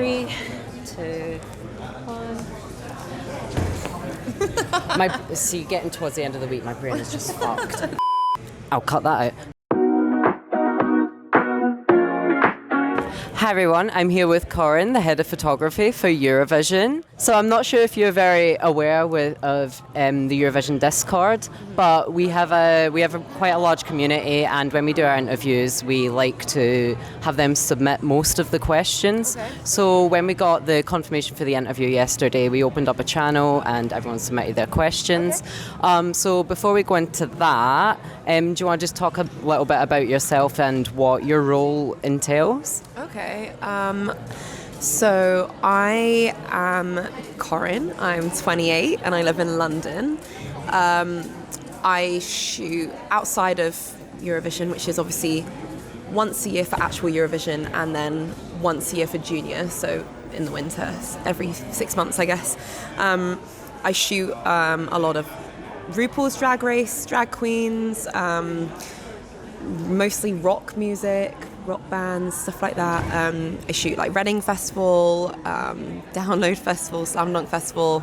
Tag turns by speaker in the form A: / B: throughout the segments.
A: 3, 2, 1. See, getting towards the end of the week, my brain is just fucked. I'll cut that out. Hi everyone, I'm here with Corinne, the head of photography for Eurovision. So I'm not sure if you're very aware of the Eurovision Discord, but we have quite a large community, and when we do our interviews, we like to have them submit most of the questions. Okay. So when we got the confirmation for the interview yesterday, we opened up a channel and everyone submitted their questions. Okay. So before we go into that, do you want to just talk a little bit about yourself and what your role entails?
B: Okay. So I am Corinne. I'm 28 and I live in London. I shoot outside of Eurovision, which is obviously once a year for actual Eurovision and then once a year for junior, so in the winter, every 6 months, I guess. I shoot a lot of RuPaul's Drag Race, drag queens, mostly rock music, rock bands, stuff like that. I shoot like Reading Festival, Download Festival, Slam Dunk Festival,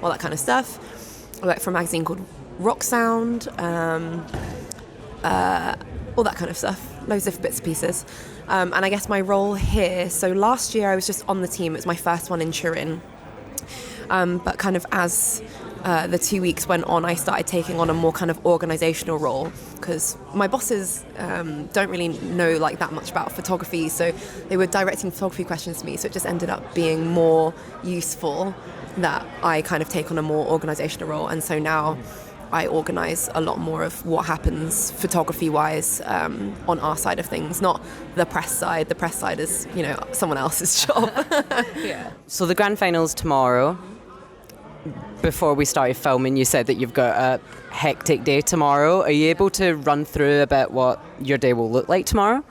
B: all that kind of stuff. I work for a magazine called Rock Sound, all that kind of stuff, loads of bits and pieces. And I guess my role here, so last year I was just on the team, it was my first one in Turin. But kind of as the 2 weeks went on, I started taking on a more kind of organizational role because my bosses don't really know like that much about photography, so they were directing photography questions to me, so it just ended up being more useful that I kind of take on a more organizational role. And so now I organize a lot more of what happens photography wise on our side of things, not the press side. The press side is, someone else's job.
A: Yeah. So the grand final's tomorrow. Before we started filming, you said that you've got a hectic day tomorrow. Are you able to run through a bit what your day will look like tomorrow?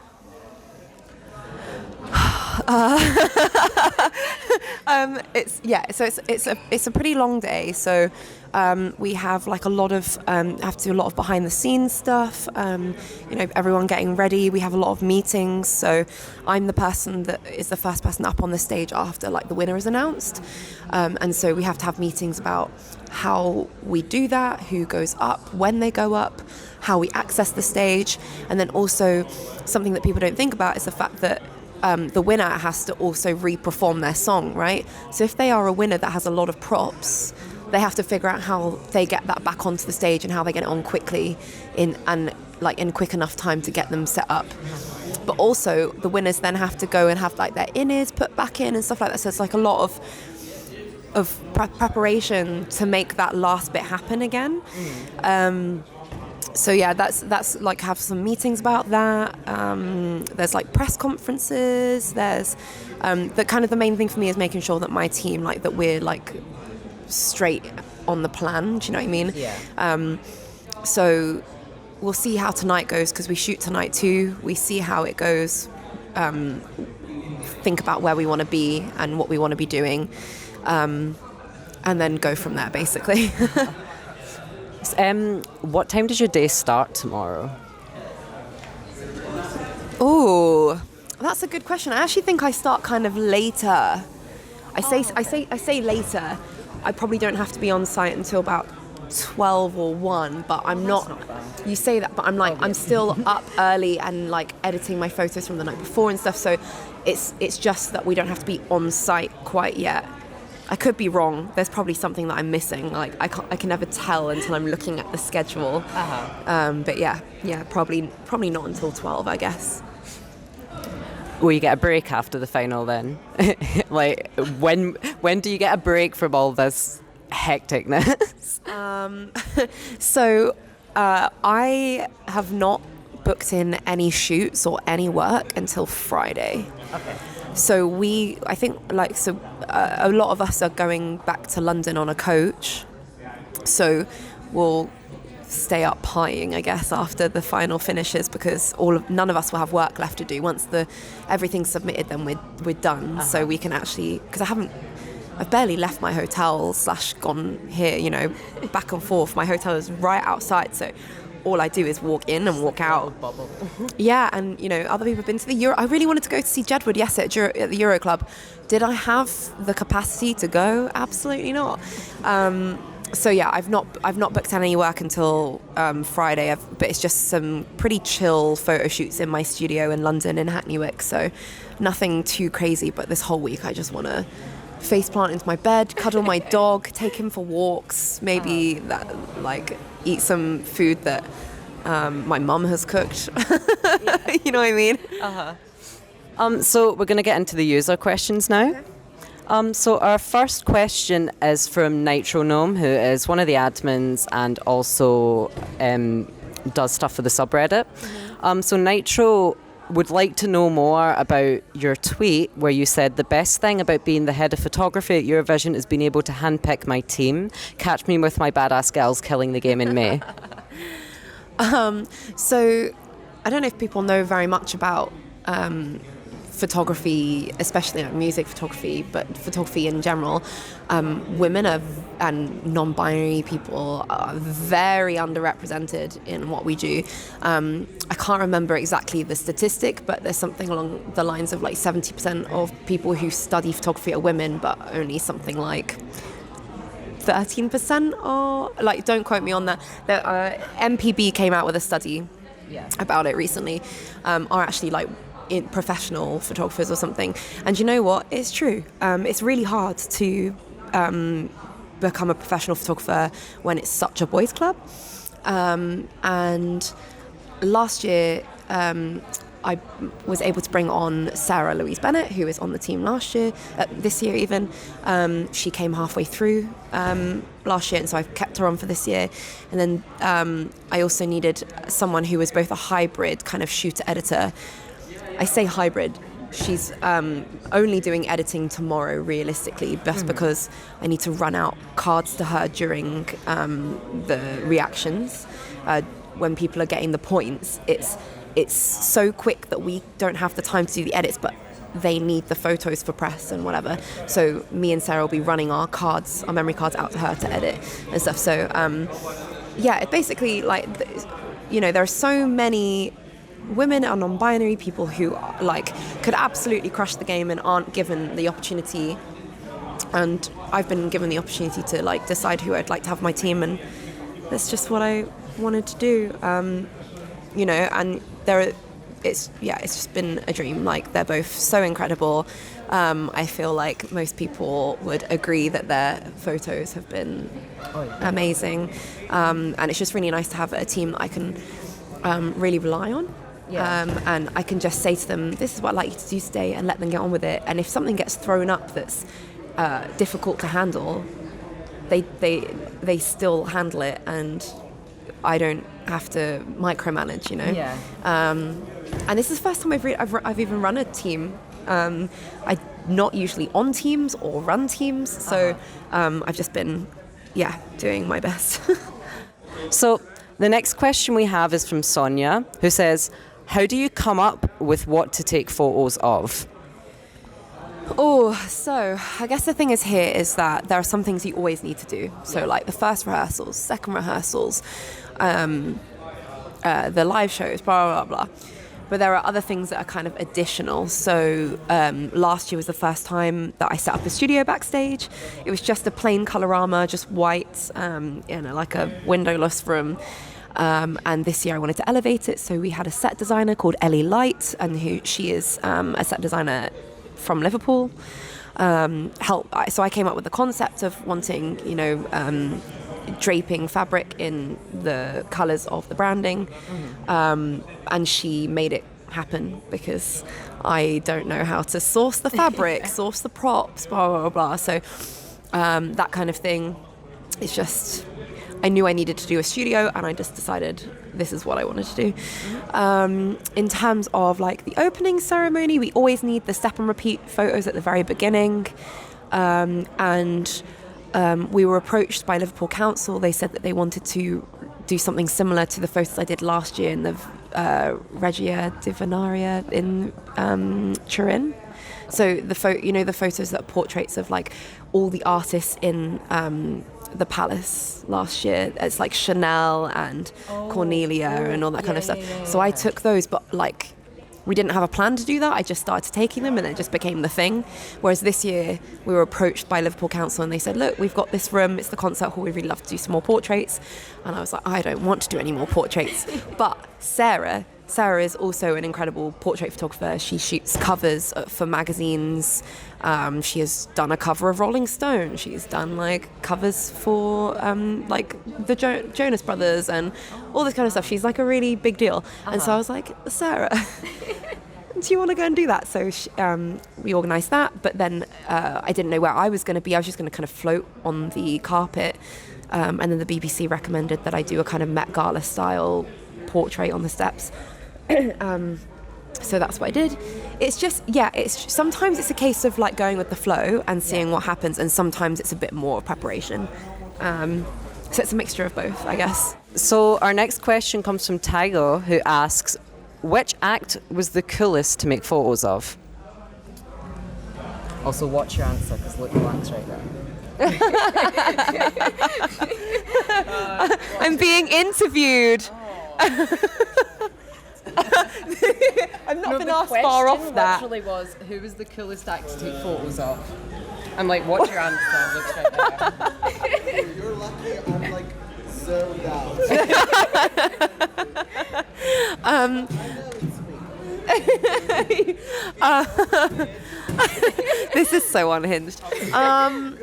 A: It's a pretty long day. So we have like a lot of have to do a lot of behind the scenes stuff. Everyone getting ready. We have a lot of meetings. So I'm the person that is the first person up on the stage after like the winner is announced. And so we have to have meetings about how we do that, who goes up, when they go up, how we access the stage, and then also something that people don't think about is the fact that the winner has to also re-perform their song, right? So if they are a winner that has a lot of props, they have to figure out how they get that back onto the stage and how they get it on quickly in quick enough time to get them set up. But also the winners then have to go and have like their inners put back in and stuff like that. So it's like a lot of preparation to make that last bit happen again. So yeah, that's like have some meetings about that. There's like press conferences. There's the main thing for me is making sure that my team, like that we're like straight on the plan. Do you know what I mean? Yeah. So we'll see how tonight goes because we shoot tonight too. We see how it goes. Think about where we want to be and what we want to be doing, and then go from there basically. What time does your day start tomorrow?
B: Oh, that's a good question. I actually think I start kind of later. I say later. I probably don't have to be on site until about 12 or 1, but I'm not. You say that, but I'm still up early and like editing my photos from the night before and stuff. So it's just that we don't have to be on site quite yet. I could be wrong. There's probably something that I'm missing. Like I can never tell until I'm looking at the schedule. But yeah, probably not until 12, I guess.
A: Will you get a break after the final then? Like when do you get a break from all this hecticness? So I have not booked in any shoots or any work until Friday. Okay. So a lot of us are going back to London on a coach. So we'll stay up partying, I guess, after the final finishes because none of us will have work left to do. Once everything's submitted, then we're done. So we can actually, because I've barely left my hotel / gone here, back and forth. My hotel is right outside, so all I do is walk in and walk out.
C: Bubble.
A: Yeah, and other people have been to the Euro. I really wanted to go to see Jedward yesterday at the Euro Club. Did I have the capacity to go? Absolutely not. So yeah, I've not booked any work until Friday. But it's just some pretty chill photo shoots in my studio in London in Hackney Wick. So nothing too crazy. But this whole week, I just want to face plant into my bed, cuddle my dog, take him for walks, maybe eat some food that my mum has cooked. You know what I mean?
C: So we're going to get into the user questions now. Okay. So our first question is from Nitro Gnome, who is one of the admins and also does stuff for the subreddit. So Nitro would like to know more about your tweet where you said the best thing about being the head of photography at Eurovision is being able to handpick my team. Catch me with my badass girls killing the game in May.
A: So I don't know if people know very much about photography, especially like music photography, but photography in general. Women and non-binary people are very underrepresented in what we do. I can't remember exactly the statistic, but there's something along the lines of like 70% of people who study photography are women, but only something like 13% are, like, don't quote me on that. The MPB came out with a study about it recently, are actually like in professional photographers or something. And you know what? It's true. It's really hard to become a professional photographer when it's such a boys' club. And last year, I was able to bring on Sarah Louise Bennett, who was on the team this year even. She came halfway through last year, and so I've kept her on for this year. And then I also needed someone who was both a hybrid kind of shooter-editor. I say hybrid. She's only doing editing tomorrow, realistically, just because I need to run out cards to her during the reactions. When people are getting the points, it's so quick that we don't have the time to do the edits, but they need the photos for press and whatever. So me and Sarah will be running our memory cards out to her to edit and stuff. So it basically, like, there are so many women and non-binary people who could absolutely crush the game and aren't given the opportunity. And I've been given the opportunity to decide who I'd like to have my team, and that's just what I wanted to do. And it's just been a dream. Like, they're both so incredible. I feel like most people would agree that their photos have been amazing. And it's just really nice to have a team that I can really rely on. And I can just say to them, this is what I'd like you to do today, and let them get on with it. And if something gets thrown up that's difficult to handle, they still handle it, and I don't have to micromanage, and this is the first time I've even run a team. I'm not usually on teams or run teams, so I've just been doing my best.
C: So the next question we have is from Sonia, who says, how do you come up with what to take photos of?
A: So I guess the thing is that there are some things you always need to do. So like the first rehearsals, second rehearsals, the live shows, blah, blah, blah. But there are other things that are kind of additional. So last year was the first time that I set up a studio backstage. It was just a plain colorama, just white, like a windowless room. And this year I wanted to elevate it. So we had a set designer called Ellie Light, and she is a set designer from Liverpool. So I came up with the concept of wanting, draping fabric in the colours of the branding. And she made it happen, because I don't know how to source the fabric, source the props, blah, blah, blah. So that kind of thing. It's just, I knew I needed to do a studio, and I just decided this is what I wanted to do. In terms of the opening ceremony, we always need the step and repeat photos at the very beginning. And we were approached by Liverpool Council. They said that they wanted to do something similar to the photos I did last year in the Regia Divinaria in Turin. So the photos that are portraits of all the artists in the Palace last year. It's like Chanel and Cornelia and all that kind of stuff. So I took those, but like we didn't have a plan to do that. I just started taking them and it just became the thing. Whereas this year we were approached by Liverpool Council and they said, look, we've got this room, it's the concert hall, we'd really love to do some more portraits. And I was like, I don't want to do any more portraits. But Sarah is also an incredible portrait photographer. She shoots covers for magazines. She has done a cover of Rolling Stone. She's done like covers for like the Jonas Brothers and all this kind of stuff. She's like a really big deal. And so I was like, Sarah, do you want to go and do that? So we organised that. But then I didn't know where I was going to be. I was just going to kind of float on the carpet. And then the BBC recommended that I do a kind of Met Gala style portrait on the steps. So that's what I did. It's just, sometimes it's a case of like going with the flow and seeing what happens, and sometimes it's a bit more preparation. So it's a mixture of both, I guess.
C: So our next question comes from Tygo, who asks, which act was the coolest to make photos of? Also, watch your answer, because look, blank's right there.
A: I'm being interviewed. I've not been asked far off that.
C: The question literally was, who was the coolest act to take photos of? I'm like, what's your answer? Looks right there.
D: You're lucky I'm like zoned out.
A: This is so unhinged.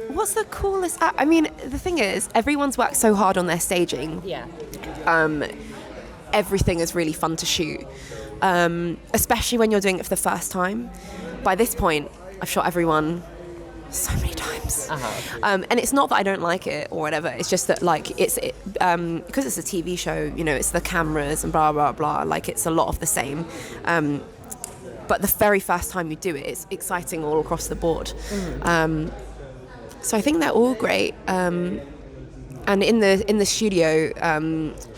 A: What's the coolest act? I mean, the thing is, everyone's worked so hard on their staging.
C: Yeah.
A: Everything is really fun to shoot, especially when you're doing it for the first time. By this point, I've shot everyone so many times. And it's not that I don't like it or whatever, it's just that like because it's a TV show, you know, it's the cameras and blah blah blah, like it's a lot of the same. But the very first time you do it, it's exciting all across the board. So I think they're all great. And in the studio,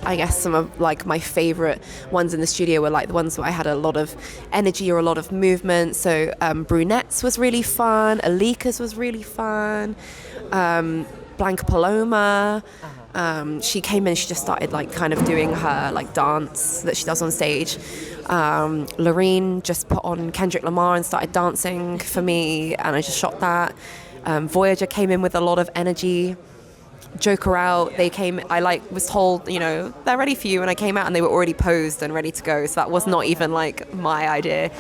A: I guess some of like my favourite ones in the studio were like the ones where I had a lot of energy or a lot of movement. So Brunettes was really fun. Alika's was really fun. Blanca Paloma. She came in, she just started like kind of doing her like dance that she does on stage. Lorene just put on Kendrick Lamar and started dancing for me, and I just shot that. Voyager came in with a lot of energy. Joker out, they came, I like was told, you know, they're ready for you, and I came out and they were already posed and ready to go, so that was not even like my idea.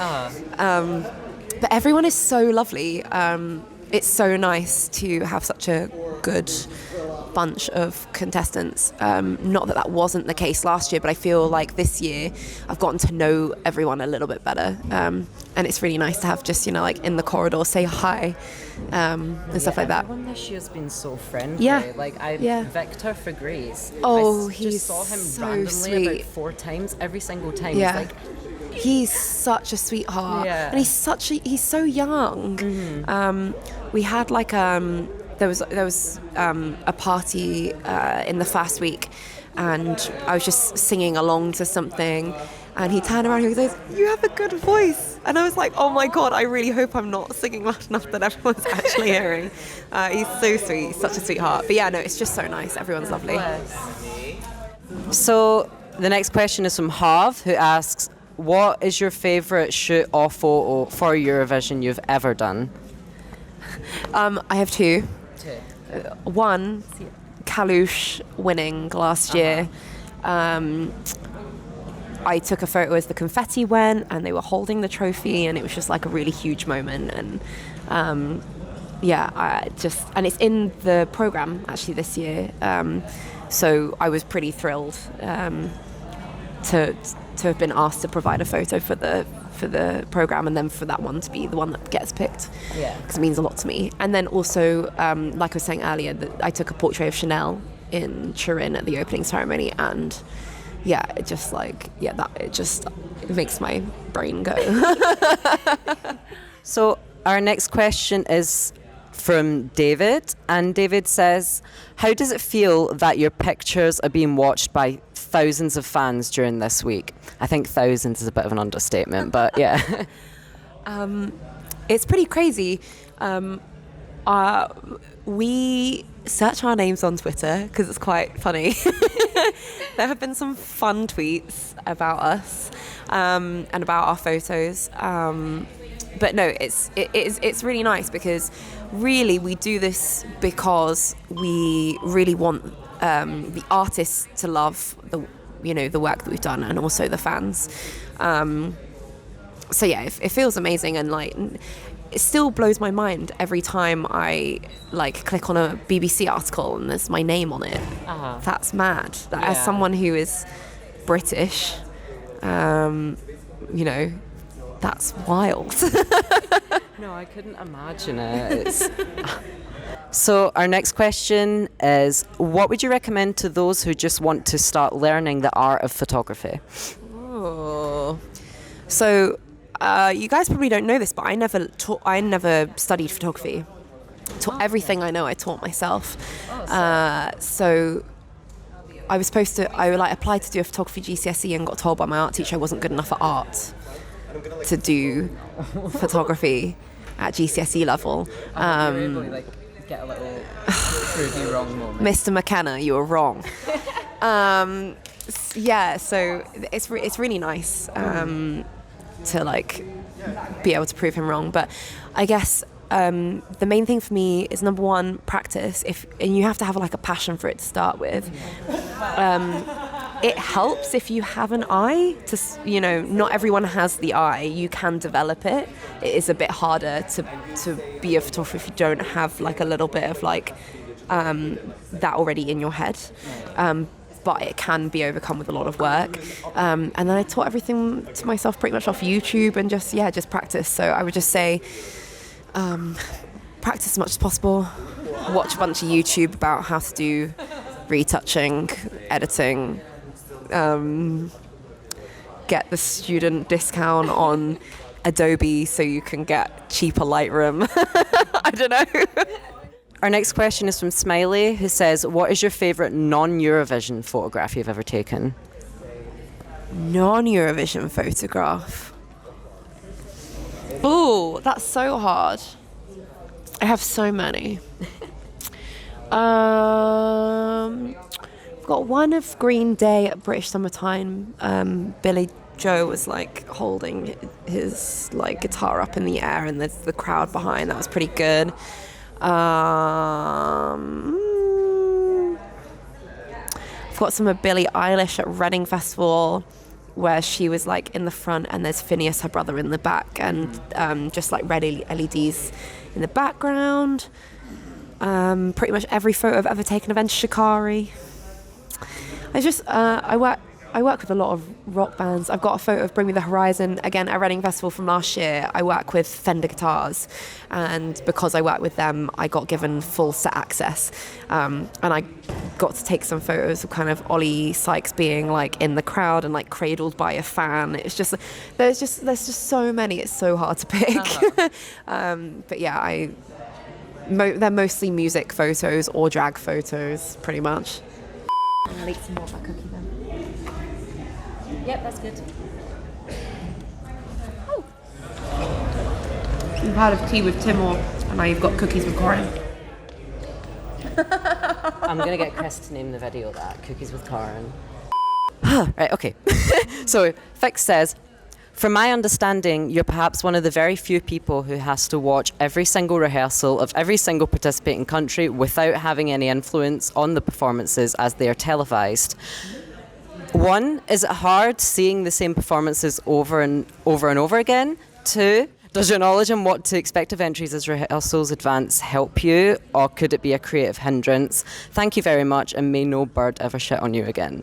A: But everyone is so lovely. It's so nice to have such a good bunch of contestants. Not that wasn't the case last year, but I feel like this year I've gotten to know everyone a little bit better, and it's really nice to have just, you know, like in the corridor say hi and stuff like that.
C: Everyone this year's been so friendly. Like Victor for Grace.
A: Oh,
C: I
A: he's
C: just saw him
A: so
C: randomly
A: sweet.
C: about 4 times. Every single time.
A: Yeah.
C: He's like,
A: he's such a sweetheart, and he's so young. We had like there was a party in the first week, and I was just singing along to something, and he turned around and he goes, "You have a good voice," and I was like, "Oh my god, I really hope I'm not singing loud enough that everyone's actually hearing." He's so sweet, he's such a sweetheart. But yeah, no, it's just so nice. Everyone's lovely.
C: So the next question is from Hav, who asks, what is your favourite shoot or photo for Eurovision you've ever done?
A: I have two. One, Kalush winning last year. I took a photo as the confetti went, and they were holding the trophy, and it was just like a really huge moment. And and it's in the programme actually this year. So I was pretty thrilled to have been asked to provide a photo for the programme, and then for that one to be the one that gets picked, because it means a lot to me. And then also, like I was saying earlier, that I took a portrait of Chanel in Turin at the opening ceremony, and it makes my brain go.
C: So our next question is from David, and David says, how does it feel that your pictures are being watched by thousands of fans during this week? I think thousands is a bit of an understatement, but yeah.
A: It's pretty crazy. We search our names on Twitter because it's quite funny. There have been some fun tweets about us and about our photos. But no, it's really nice because really we do this because we really want the artists to love the work that we've done and also the fans. So yeah, it feels amazing, and like it still blows my mind every time I like click on a BBC article and there's my name on it. That's mad. As someone who is British, that's wild.
C: No, I couldn't imagine it. So our next question is, what would you recommend to those who just want to start learning the art of photography?
A: Oh. So you guys probably don't know this, but I never studied photography. Everything I know I taught myself. So I applied to do a photography GCSE and got told by my art teacher I wasn't good enough at art to do photography at GCSE level.
C: Get a little prove you wrong moment.
A: Mr. McKenna, you were wrong. So it's really nice to like be able to prove him wrong. But I guess the main thing for me is, number one, practice. And you have to have like a passion for it to start with. It helps if you have an eye to, not everyone has the eye. You can develop it. It is a bit harder to be a photographer if you don't have like a little bit of like that already in your head. But it can be overcome with a lot of work. And then I taught everything to myself pretty much off YouTube and just practice. So I would just say practice as much as possible. Watch a bunch of YouTube about how to do retouching, editing, get the student discount on Adobe so you can get cheaper Lightroom. I don't know.
C: Our next question is from Smiley, who says, what is your favourite non-Eurovision photograph you've ever taken?
A: Non-Eurovision photograph? Oh, that's so hard. I have so many. I've got one of Green Day at British Summertime. Billy Joe was like holding his like guitar up in the air and there's the crowd behind. That was pretty good. I've got some of Billie Eilish at Reading Festival where she was like in the front and there's Phineas, her brother, in the back, and just like red LEDs in the background. Pretty much every photo I've ever taken of Shikari. I work with a lot of rock bands. I've got a photo of Bring Me the Horizon, again, at Reading Festival from last year. I work with Fender guitars, and because I work with them, I got given full set access. And I got to take some photos of kind of Ollie Sykes being like in the crowd and like cradled by a fan. It's just, there's just so many, it's so hard to pick. But yeah, they're mostly music photos or drag photos, pretty much.
B: I'll eat some more of that cookie then.
C: Yep, that's good.
B: Oh.
A: You've had of tea with Timor, and now you've got cookies with Corinne.
C: I'm going to get Chris to name the video that, Cookies with Corinne. Right, okay. So, Fix says, from my understanding, you're perhaps one of the very few people who has to watch every single rehearsal of every single participating country without having any influence on the performances as they are televised. One, is it hard seeing the same performances over and over again? Two, does your knowledge on what to expect of entries as rehearsals advance help you, or could it be a creative hindrance? Thank you very much, and may no bird ever shit on you again.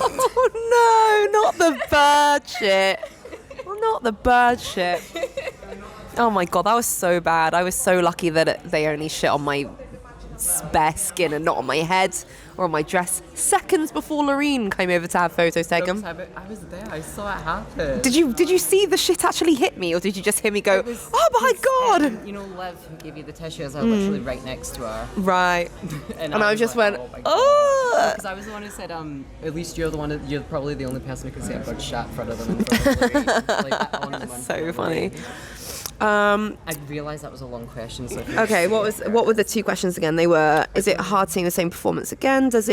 A: Oh no, not the bird shit. Well, not the bird shit. Oh my god, that was so bad. I was so lucky that they only shit on my bare skin and not on my head or on my dress. Seconds before Loreen came over to have photos taken.
C: I was there. I saw it happen.
A: Did you see the shit actually hit me, or did you just hear me go, oh my god?
C: Liv, who gave you the tissues, I was literally right next to her.
A: Right. and I just
C: like,
A: went, oh.
C: Because I was the one who said, at least you're probably the only person who can say a bird shat further than in front of Loreen. Like, that on
A: That's so funny.
C: I realised that was a long question. So
B: Okay, what were the two questions again? They were: is it hard seeing the same performance again? Does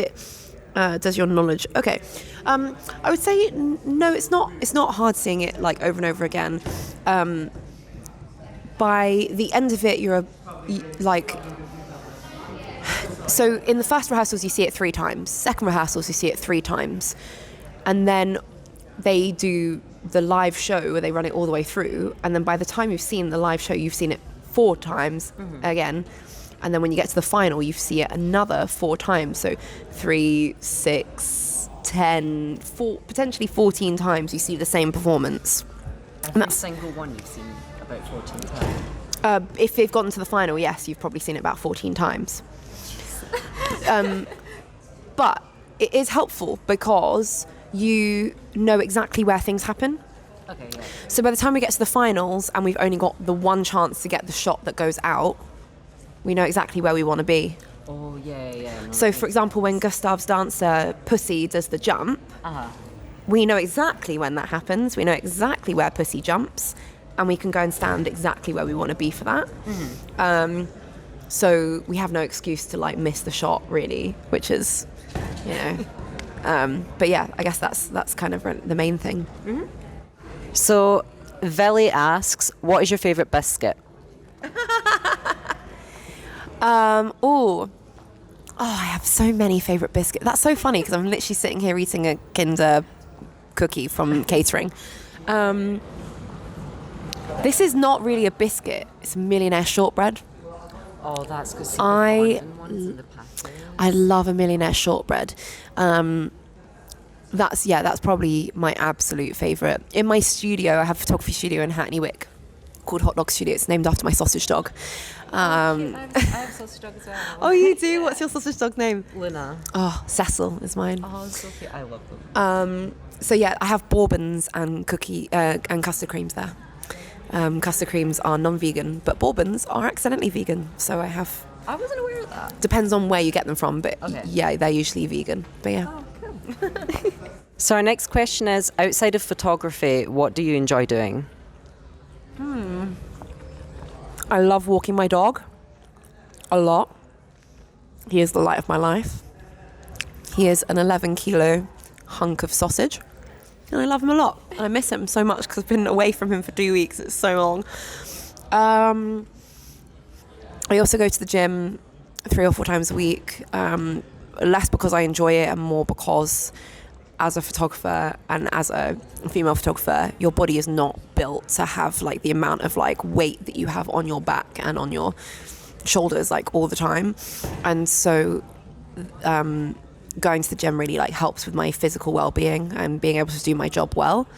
B: your knowledge? Okay, I would say no. It's not. It's not hard seeing it like over and over again. By the end of it, so in the first rehearsals you see it 3 times. Second rehearsals you see it 3 times, and then they do the live show where they run it all the way through, and then by the time you've seen the live show, you've seen it 4 times again, and then when you get to the final, you see it another 4 times. So 3, 6, 10, 4, potentially 14 times you see the same performance.
C: Every single one you've seen about 14 times.
B: If they've gotten to the final, yes, you've probably seen it about 14 times. But it is helpful because you know exactly where things happen.
C: Okay, yeah.
B: So by the time we get to the finals and we've only got the one chance to get the shot that goes out, we know exactly where we want to be.
C: Oh, yeah. No,
B: So for example, when Gustav's dancer Pussy does the jump, we know exactly when that happens. We know exactly where Pussy jumps, and we can go and stand exactly where we want to be for that. So we have no excuse to like miss the shot, really, which is, you know. But yeah, I guess that's kind of the main thing.
C: So Veli asks, what is your favourite biscuit?
B: I have so many favourite biscuits. That's so funny because I'm literally sitting here eating a Kinder cookie from catering. This is not really a biscuit. It's a Millionaire shortbread.
C: Oh, that's good.
B: I love a Millionaire shortbread. That's probably my absolute favourite. In my studio, I have a photography studio in Hackney Wick called Hot Dog Studio. It's named after my sausage dog.
C: I have sausage dog as well.
B: Oh, you do? What's your sausage dog's name?
C: Luna.
B: Oh, Cecil is mine.
C: Oh, Sofia. I love them.
B: So yeah, I have bourbons and cookie and custard creams there. Custard creams are non-vegan, but bourbons are accidentally vegan. So I
C: wasn't aware of that.
B: depends on where you get them from, but
C: Okay.
B: yeah, they're usually vegan. But yeah.
C: Oh, cool. So our next question is, outside of photography, what do you enjoy doing?
B: I love walking my dog a lot. He is the light of my life. He is an 11-kilo hunk of sausage, and I love him a lot. And I miss him so much because I've been away from him for 2 weeks. It's so long. I also go to the gym 3 or 4 times a week, less because I enjoy it and more because as a photographer and as a female photographer, your body is not built to have like the amount of like weight that you have on your back and on your shoulders like all the time. And so going to the gym really like helps with my physical well-being and being able to do my job well.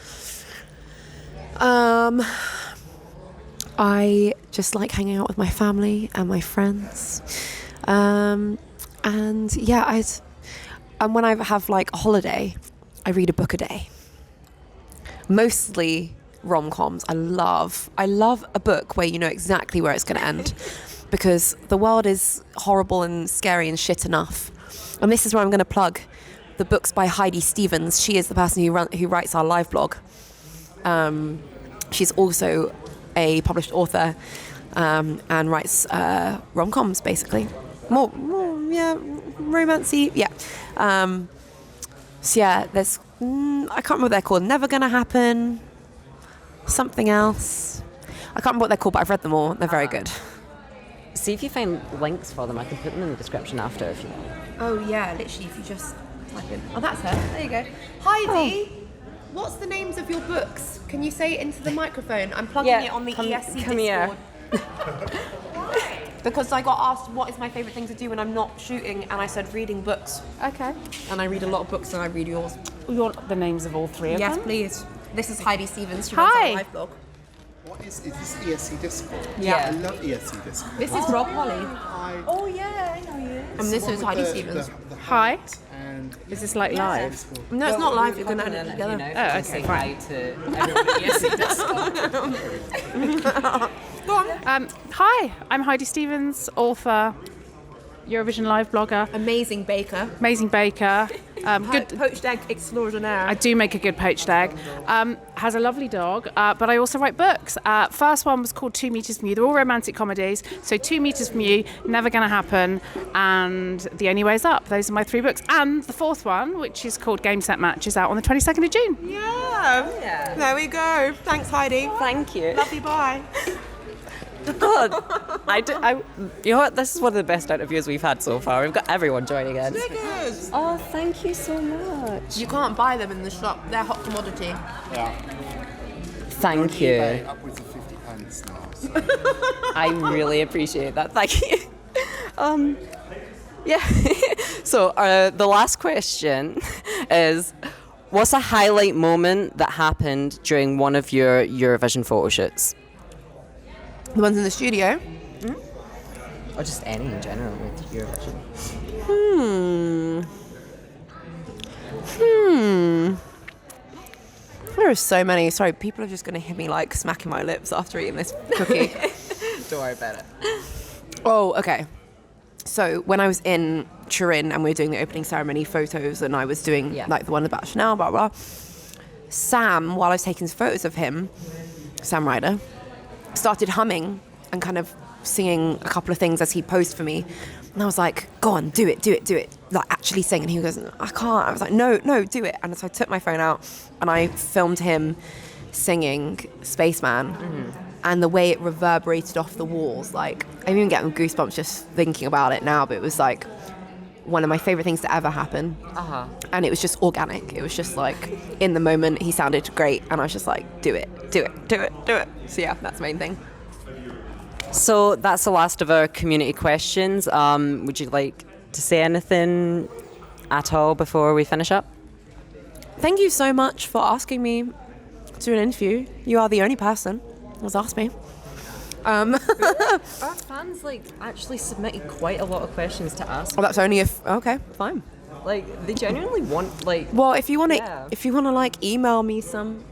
B: I just like hanging out with my family and my friends. And yeah, and when I have like a holiday, I read a book a day. Mostly rom-coms. I love a book where you know exactly where it's going to end, because the world is horrible and scary and shit enough. And this is where I'm going to plug the books by Heidi Stephens. She is the person who writes our live blog. She's also a published author and writes rom-coms, basically. More romancy, yeah. So yeah, there's I can't remember what they're called. Never Gonna Happen, something else. I can't remember what they're called, but I've read them all. They're very good.
C: See if you find links for them. I can put them in the description after if you want.
B: Oh yeah, literally if you just type in. Oh, that's her. There you go. Heidi, what's the names of your books? Can you say it into the microphone? I'm plugging it on the ESC
C: come
B: Discord.
C: here.
B: Because I got asked what is my favourite thing to do when I'm not shooting, and I said reading books.
E: Okay.
B: And I read a lot of books, and I read yours.
E: You want the names of all 3 of
B: Yes,
E: them?
B: please. This is Heidi Stephens. She
E: Hi.
B: runs our live blog.
D: What is this ESC Discord?
B: Yeah.
D: I love ESC Discord.
B: This is Rob Holley.
D: Hi.
E: Oh yeah, I know you.
B: And this is Heidi Stephens.
E: Hi.
D: And
E: Is this like live?
B: No, it's not live. You're going to edit it together.
E: Oh, okay, fine.
C: To everybody. Yes,
B: Go on.
E: Hi, I'm Heidi Stephens, author, Eurovision live blogger,
B: Amazing baker.
E: amazing baker, Good.
A: Poached egg extraordinaire.
E: I do make a good poached egg. Has a lovely dog, but I also write books. First one was called 2 Meters From You. They're all romantic comedies. So 2 Meters From You, Never Gonna Happen, and The Only Way's Up. Those are my 3 books. And the 4th one, which is called Game Set Match, is out on the 22nd of June.
A: Yeah. There we go. Thanks, Heidi.
C: Thank you.
A: Love you. Bye.
C: God, you know what? This is one of the best interviews we've had so far. We've got everyone joining in.
A: Stickers.
C: Oh, thank you so much.
A: You can't buy them in the shop. They're hot commodity.
D: Yeah.
C: Thank you.
D: eBay upwards of 50 pence now. So.
C: I really appreciate that. Thank you. Yeah. So the last question is, what's a highlight moment that happened during one of your Eurovision photo shoots?
A: The ones in the studio.
C: Or just any in general with Eurovision.
A: There are so many. Sorry, people are just going to hear me like smacking my lips after eating this cookie.
C: Don't worry about it.
A: Oh, okay. So when I was in Turin and we were doing the opening ceremony photos and I was doing like the one about Chanel, blah, blah, Sam, while I was taking photos of him, Sam Ryder, started humming and kind of singing a couple of things as he posed for me. And I was like, go on, do it. Like, actually sing. And he goes, I can't. I was like, no, do it. And so I took my phone out and I filmed him singing Spaceman. And the way it reverberated off the walls, like, I'm even getting goosebumps just thinking about it now, but it was like one of my favorite things to ever happen. And it was just organic. It was just like, in the moment, he sounded great. And I was just like, do it. So yeah, that's the main thing.
C: So that's the last of our community questions. Would you like to say anything at all before we finish up?
A: Thank you so much for asking me to do an interview. You are the only person who's asked me.
C: Our fans actually submitted quite a lot of questions to ask.
A: Well, that's only if okay, fine.
C: They genuinely want
A: Well, if you want to,
C: Yeah.
A: email me some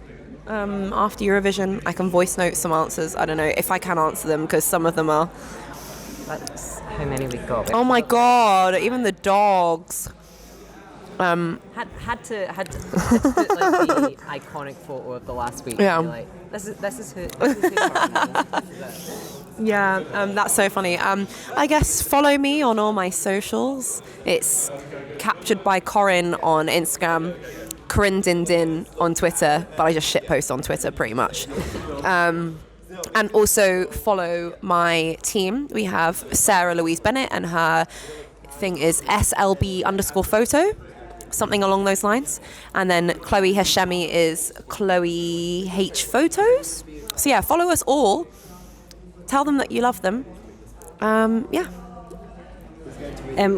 A: after Eurovision, I can voice note some answers. I don't know if I can answer them because some of them are.
C: That's how many we got.
A: Oh my god! Even the dogs.
C: Had to put the iconic photo of the last week.
A: Yeah.
C: And be like, this is who Corinne is.
A: Yeah, that's so funny. I guess follow me on all my socials. It's captured by Corinne on Instagram, Corinne Din Din on Twitter, but I just shitpost on Twitter pretty much. And also follow my team. We have Sarah Louise Bennett and her thing is SLB_photo, something along those lines. And then Chloe Hashemi is Chloe H Photos. So yeah, follow us all. Tell them that you love them. Yeah.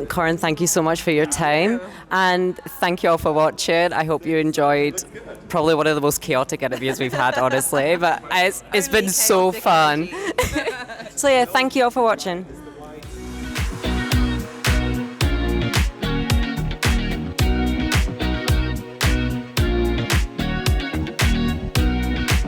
C: Corinne, thank you so much for your time, and thank you all for watching. I hope you enjoyed probably one of the most chaotic interviews we've had, honestly, but it's been so fun. So yeah, thank you all for watching.